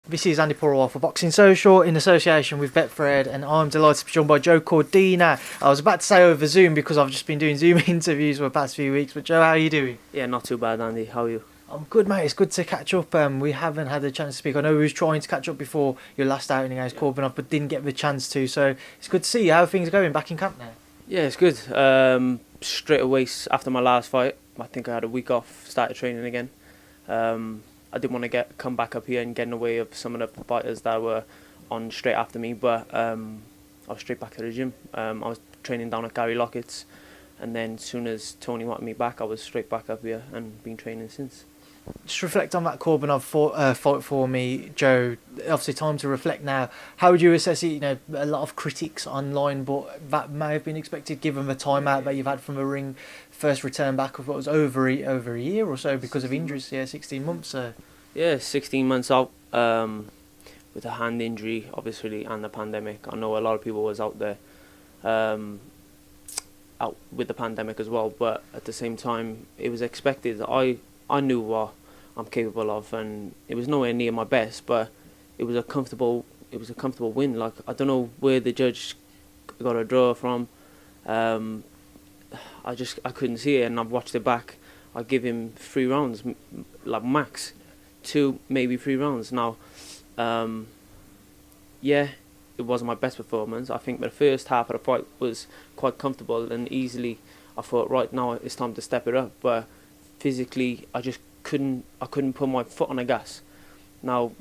This is Andi Purewal for Boxing Social in association with Betfred, and I'm delighted to be joined by Joe Cordina. I was about to say over Zoom because I've just been doing Zoom interviews for the past few weeks, but Joe, how are you doing? Yeah, not too bad, Andy. How are you? I'm good, mate. It's good to catch up. We haven't had the chance to speak. I know we was trying to catch up before your last outing against Kourbanov, but didn't get the chance to, so it's good to see how things are going back in camp now. Yeah, it's good. Straight away after my last fight, I think I had a week off, started training again. I didn't want to come back up here and get in the way of some of the fighters that were on straight after me, but I was straight back to the gym. I was training down at Gary Lockett's, and then as soon as Tony wanted me back, I was straight back up here and been training since. Just reflect on that Kourbanov fight for me, Joe. Obviously, time to reflect now. How would you assess it? You know, a lot of critics online, but that may have been expected given the time out that you've had from the ring. First return back of what was over a year or so because of injuries. Yeah, 16 months. Yeah, 16 months out with a hand injury, obviously, and the pandemic. I know a lot of people was out there out with the pandemic as well, but at the same time, it was expected. I knew what I'm capable of, and it was nowhere near my best, but it was a comfortable win. Like, I don't know where the judge got a draw from. I couldn't see it, and I've watched it back. I give him 3 rounds, like max, 2 maybe 3 rounds. Now, yeah, it wasn't my best performance. I think the first half of the fight was quite comfortable, and easily I thought, right now it's time to step it up. But physically, I just couldn't put my foot on the gas. Now,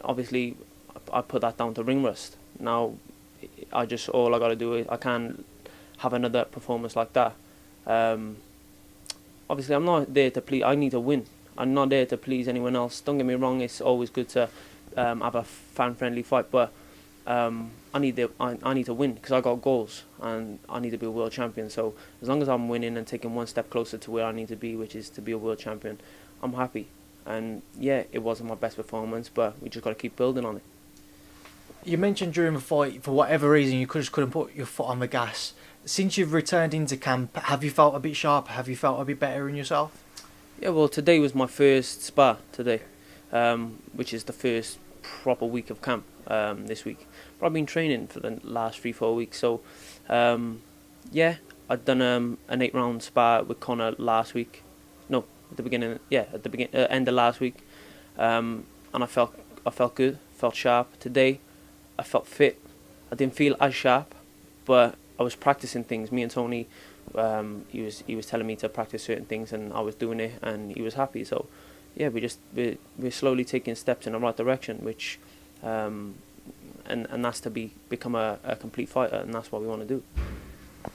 obviously, I put that down to ring rust. Now, all I got to do is I can't have another performance like that. Obviously, I'm not there to please. I need to win. I'm not there to please anyone else. Don't get me wrong. It's always good to have a fan-friendly fight, but I need to win because I got goals and I need to be a world champion. So as long as I'm winning and taking one step closer to where I need to be, which is to be a world champion, I'm happy. And yeah, it wasn't my best performance, but we just got to keep building on it. You mentioned during the fight, for whatever reason, you just couldn't put your foot on the gas. Since you've returned into camp, have you felt a bit sharper? Have you felt a bit better in yourself? Yeah, well, today was my first spar today, which is the first proper week of camp this week. But I've been training for the last 3-4 weeks, so yeah, I'd done an 8-round spar with Connor last week. No, at the beginning, end of last week, and I felt good, felt sharp. Today, I felt fit. I didn't feel as sharp, but I was practicing things. Me and Tony, he was telling me to practice certain things, and I was doing it, and he was happy. So, yeah, we're slowly taking steps in the right direction, which, and that's to become a complete fighter, and that's what we want to do.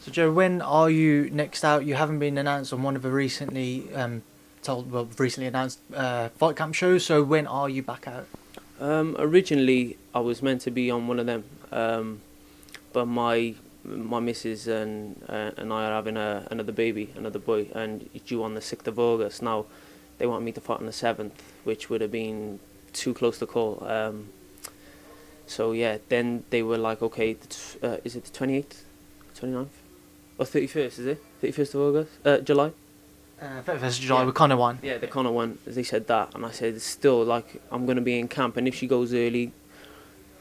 So, Joe, when are you next out? You haven't been announced on one of the recently announced fight camp shows. So, when are you back out? Originally, I was meant to be on one of them, but my missus and I are having another baby, another boy, and it's due on the 6th of August. Now, they want me to fight on the 7th, which would have been too close to call. So yeah, then they were like, okay, is it the 28th, 29th, or 31st? Is it 31st of August? July. 31st of July, with Connor one. Yeah, the Connor one. They said that, and I said, still, like, I'm gonna be in camp, and if she goes early,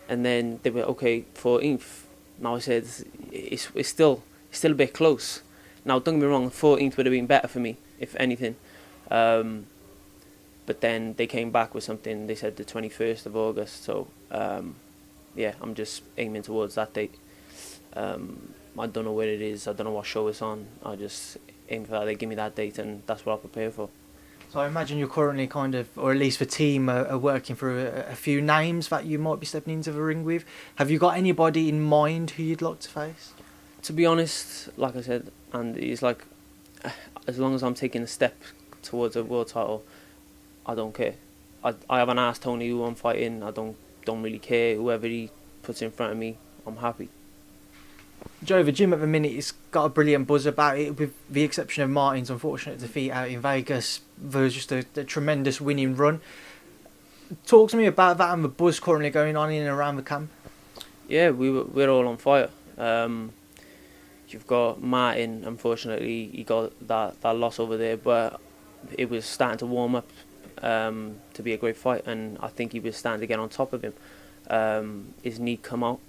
and then they were okay 14th. Now I said it's still a bit close. Now don't get me wrong, 14th would have been better for me, if anything. But then they came back with something. They said the 21st of August. So yeah, I'm just aiming towards that date. I don't know where it is. I don't know what show it's on. I just aim for that. They give me that date, and that's what I prepare for. So I imagine you're currently kind of, or at least the team are working through a few names that you might be stepping into the ring with. Have you got anybody in mind who you'd like to face? To be honest, like I said, and it's like, as long as I'm taking a step towards a world title, I don't care. I haven't asked Tony who I'm fighting. I don't really care. Whoever he puts in front of me, I'm happy. Joe, the gym at the minute has got a brilliant buzz about it, with the exception of Martin's unfortunate defeat out in Vegas. There was just a tremendous winning run. Talk to me about that and the buzz currently going on in and around the camp. Yeah, we're all on fire. you've got Martin. Unfortunately, he got that loss over there, but it was starting to warm up to be a great fight, and I think he was starting to get on top of him. His knee come out,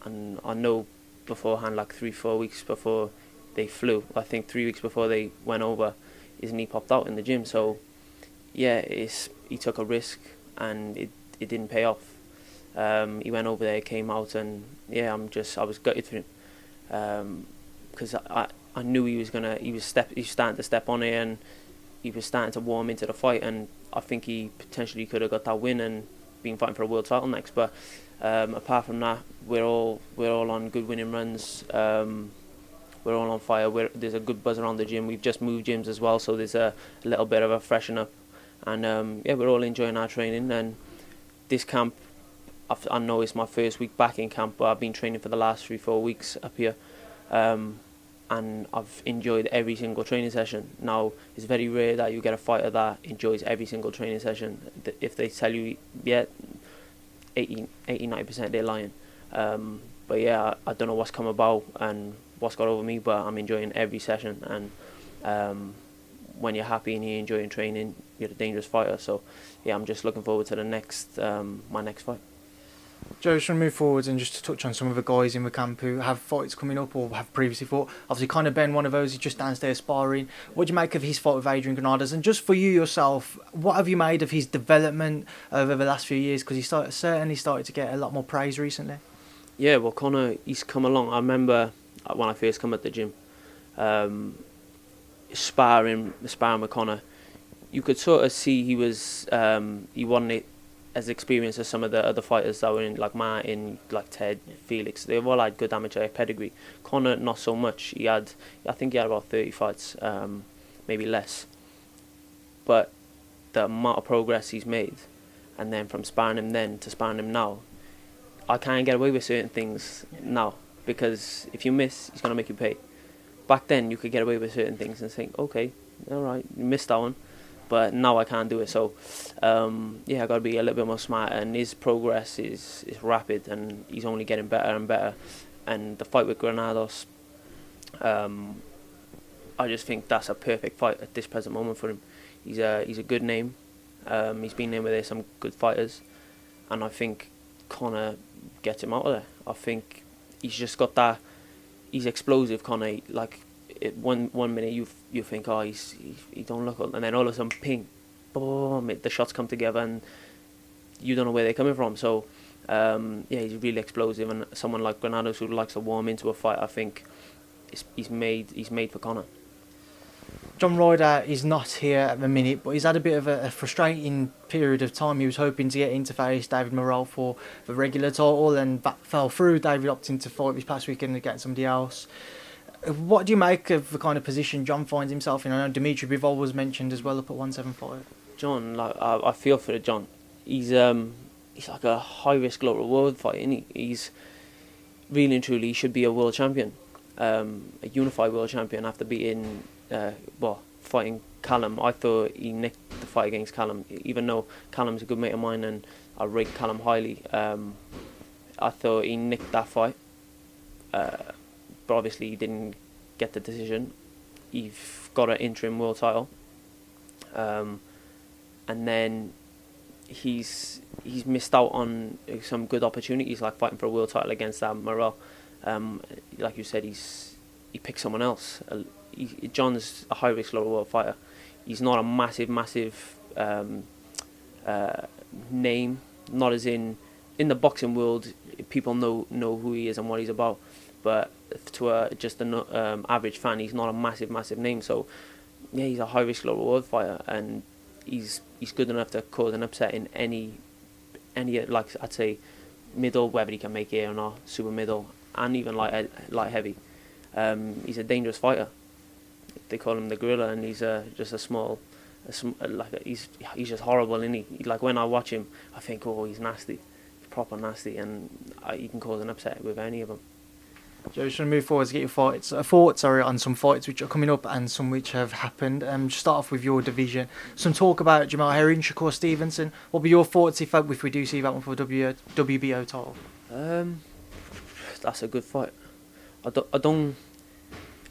and I know beforehand, like 3-4 weeks before they flew, I think 3 weeks before they went over, his knee popped out in the gym. So yeah, he took a risk, and it didn't pay off. He went over there, came out, and yeah, I was gutted for him, because I knew he was starting to step on it, and he was starting to warm into the fight, and I think he potentially could have got that win and been fighting for a world title next. But apart from that, we're all on good winning runs. We're all on fire. There's a good buzz around the gym. We've just moved gyms as well, so there's a little bit of a freshen up, and yeah, we're all enjoying our training. And this camp, I know it's my first week back in camp, but I've been training for the last 3-4 weeks up here, and I've enjoyed every single training session. Now, it's very rare that you get a fighter that enjoys every single training session. If they tell you, yeah, 80-90%, they're lying. But yeah, I don't know what's come about and what's got over me, but I'm enjoying every session. And when you're happy and you're enjoying training, you're a dangerous fighter. So yeah, I'm just looking forward to the next my next fight. Joe, just want to move forwards and just to touch on some of the guys in the camp who have fights coming up or have previously fought. Obviously, Conor Benn, one of those, is just downstairs sparring. What do you make of his fight with Adrian Granados? And just for you yourself, what have you made of his development over the last few years? Because he certainly started to get a lot more praise recently. Yeah, well, Conor, he's come along. I remember when I first come at the gym, sparring with Conor, you could sort of see he wasn't as experienced as some of the other fighters that were in, like Martin, like Ted, Felix. They've all had good amateur pedigree. Conor, not so much. I think he had about 30 fights, maybe less. But the amount of progress he's made, and then from sparring him then to sparring him now, I can't get away with certain things now, because if you miss, he's going to make you pay. Back then, you could get away with certain things and think, okay, all right, you missed that one. But now I can't do it. So, yeah, I got to be a little bit more smart. And his progress is rapid, and he's only getting better and better. And the fight with Granados, I just think that's a perfect fight at this present moment for him. He's a good name. He's been in with some good fighters, and I think Conor gets him out of there. I think he's just got that. He's explosive, Conor. Like, one minute you think, oh, he don't look, and then all of a sudden, ping, boom, the shots come together, and you don't know where they're coming from. So yeah, he's really explosive, and someone like Granados who likes to warm into a fight, I think he's made for Conor. John Ryder is not here at the minute, but he's had a bit of a frustrating period of time. He was hoping to get into face David MORE for the regular title, and that fell through. David opted to fight this past weekend against somebody else. What do you make of the kind of position John finds himself in? I know Dimitri Bivol was mentioned as well up at 175. John, like I feel for John. He's like a high risk, low reward fight, isn't he? He's really and truly, he should be a world champion, a unified world champion after beating fighting Callum. I thought he nicked the fight against Callum, even though Callum's a good mate of mine and I rate Callum highly. I thought he nicked that fight, but obviously he didn't get the decision. He got an interim world title, and then he's missed out on some good opportunities, like fighting for a world title against MORE. Like you said, he picked someone else. John's a high risk, low reward fighter. He's not a massive name, not as in the boxing world. People know who he is and what he's about, but to just an average fan, he's not a massive name. So yeah, he's a high risk, low reward fighter, and he's good enough to cause an upset in any like I'd say middle, whether he can make it or not, super middle, and even light heavy. He's a dangerous fighter. They call him the gorilla, and he's just he's just horrible, isn't he? Like when I watch him, I think, oh, he's nasty, he's proper nasty, and he can cause an upset with any of them. Joe, just want to move forward to get your thoughts on some fights which are coming up and some which have happened. Just start off with your division. Some talk about Jamal Herring, Herring-Stevenson. What will be your thoughts if we do see that one for WBO title? That's a good fight. I don't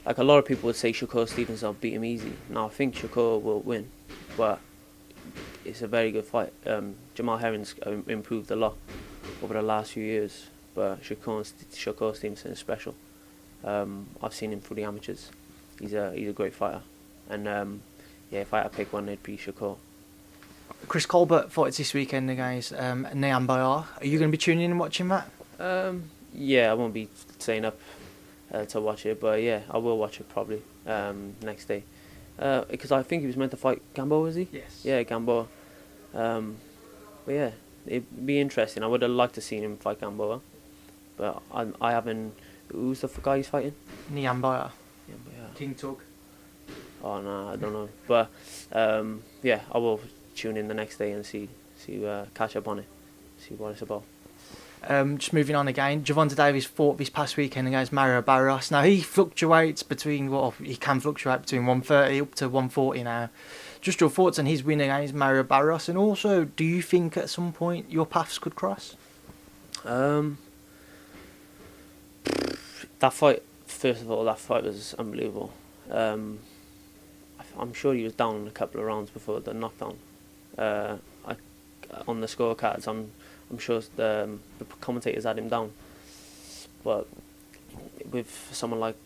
like a lot of people would say Shakur Stevenson will beat him easy. Now I think Shakur will win, but it's a very good fight. Jamal Herring's improved a lot over the last few years, but Shakur Stevenson is special. I've seen him through the amateurs. He's a great fighter, and if I had to pick one, it'd be Shakur. Chris Colbert fights this weekend against Nian Bayar. Are you going to be tuning in and watching that? I won't be staying up to watch it, but yeah, I will watch it probably next day. Because I think he was meant to fight Gamboa, was he? Yes. Yeah, Gamboa. But yeah, it'd be interesting. I would have liked to see him fight Gamboa, but I haven't. Who's the guy he's fighting? Nian Bayar. Yeah. King Tug. Oh no, I don't know. But I will tune in the next day and see catch up on it, see what it's about. Just moving on again, Gervonta Davis fought this past weekend against Mario Barrios. Now he fluctuates between 130 up to 140 now. Just your thoughts on his win against Mario Barrios, and also, do you think at some point your paths could cross? That fight, first of all, was unbelievable. I'm sure he was down a couple of rounds before the knockdown. On the scorecards, I'm sure the commentators had him down. But with someone like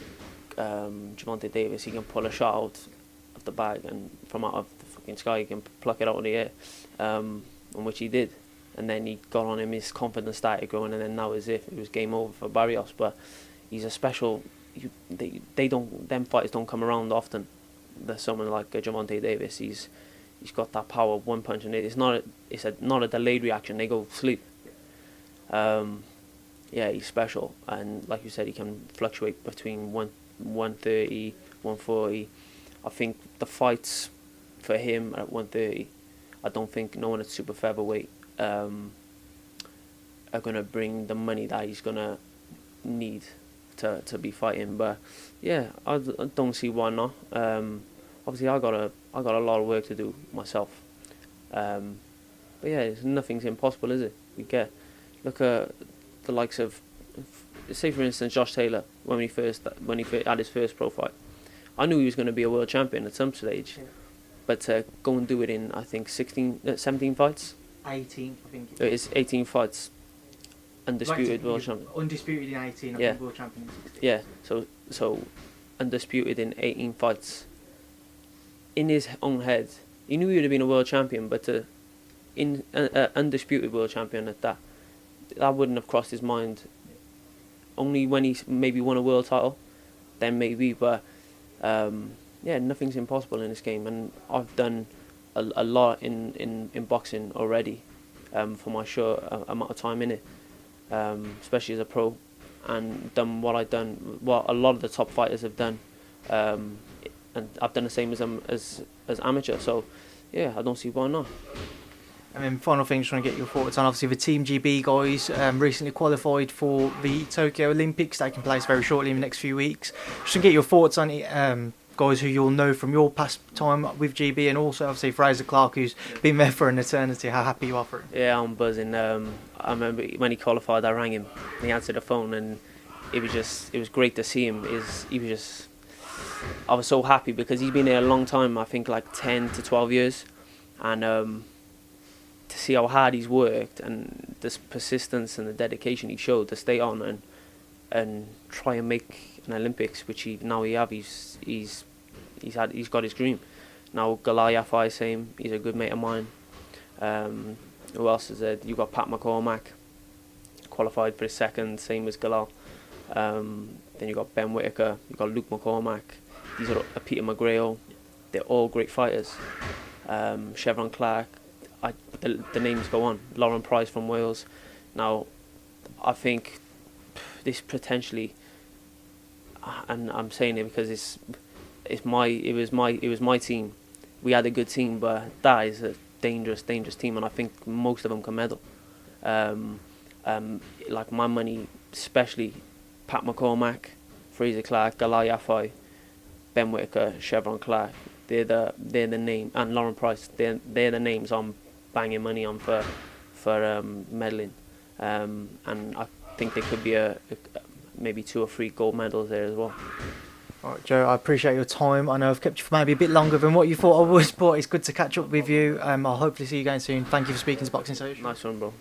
Gervonta Davis, he can pull a shot out of the bag and from out of the fucking sky, he can pluck it out of the air, on which he did. And then he got on him, his confidence started growing, and then now as if it was game over for Barrios. But he's a special. Them fighters don't come around often. There's someone like Gervonta Davis. He's got that power, one punch, and it's not a delayed reaction. They go sleep. He's special, and like you said, he can fluctuate between 130, 140. I think the fights for him at 130, I don't think no one at super featherweight are gonna bring the money that he's gonna need to be fighting. But yeah, I don't see why not. Obviously, I got a lot of work to do myself. But yeah, nothing's impossible, is it? Look at the likes of, say for instance, Josh Taylor when he had his first pro fight. I knew he was going to be a world champion at some stage, but to go and do it in, I think 17 fights. 18, I think. It's 18 fights. Undisputed world champion. Undisputed in 18, I think world champion in 16. Yeah, so undisputed in 18 fights. In his own head, he knew he would have been a world champion, but undisputed world champion at that wouldn't have crossed his mind. Only when he maybe won a world title, then maybe. But nothing's impossible in this game, and I've done a lot in boxing already, for my short amount of time in it. Especially as a pro, and done what a lot of the top fighters have done, and I've done the same as amateur. So yeah, I don't see why not. And then final thing, just want to get your thoughts on, obviously the Team GB guys recently qualified for the Tokyo Olympics taking place very shortly in the next few weeks. Just to get your thoughts on it, guys who you'll know from your past time with GB, and also obviously Fraser Clark, who's been there for an eternity. How happy you are for him? Yeah, I'm buzzing. I remember when he qualified, I rang him and he answered the phone, and it was great to see him. I was so happy because he's been there a long time, I think like 10 to 12 years, and to see how hard he's worked and this persistence and the dedication he showed to stay on and try and make an Olympics, which he's got his dream. Now Galal same, he's a good mate of mine. Who else is there? You got Pat McCormack, qualified for his second, same as Galal. Then you got Ben Whittaker, you got Luke McCormack, these are Peter McGrail. They're all great fighters. Chevron Clark, the names go on. Lauren Price from Wales. Now, I think this potentially, and I'm saying it because it was my team. We had a good team, but that is a dangerous team, and I think most of them can medal. Like my money, especially Pat McCormack, Fraser Clark, Galal, Ben Whittaker, Chevron Clark. They're the name, and Lauren Price. They're the names I'm banging money on for medaling, and I think there could be maybe 2 or 3 gold medals there as well. All right, Joe, I appreciate your time. I know I've kept you for maybe a bit longer than what you thought I would, but it's good to catch up with you. I'll hopefully see you again soon. Thank you for speaking to Boxing Social. Nice one, bro.